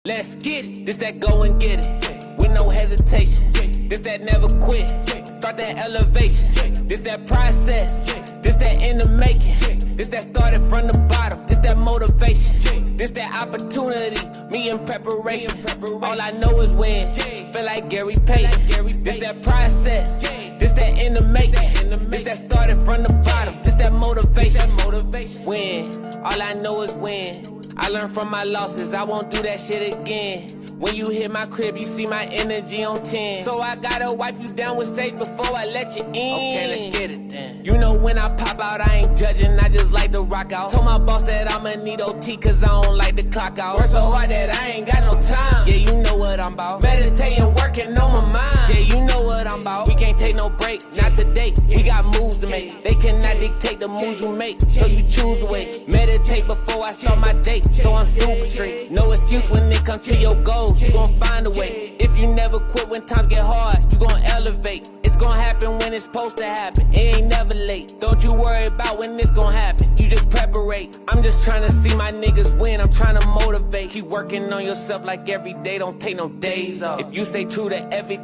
Let's get it. This that go and get it. With no hesitation. This that never quit. Start that elevation. This that process. This that in the making. This that started from the bottom. This that motivation. This that opportunity. Me in preparation. All I know is win. Feel like Gary Payton. This that process. This that in the making. This that started from the bottom. This that motivation. Win. All I know is win. I learned from my losses, I won't do that shit again. When you hit my crib, you see my energy on 10. So I gotta wipe you down with safe before I let you in. Okay, let's get it then. You know when I pop out, I ain't judging, I just like to rock out. Told my boss that I'ma need OT cause I don't like to clock out. Work so hard that I ain't got no time. Yeah, you know what I'm about. Meditating, working on my mind. Yeah, you know what I'm about. We can't take no break, not today. We got moves to make. They cannot dictate the moves you make, so you choose the way. Meditate before I start my day, so I'm super straight. No excuse when it comes to your goals, you gon' find a way. If you never quit when times get hard, you gon' elevate. It's gon' happen when it's supposed to happen, it ain't never late. Don't you worry about when it's gon' happen, you just preparate. I'm just tryna see my niggas win, I'm tryna motivate. Keep working on yourself like every day, don't take no days off. If you stay true to everything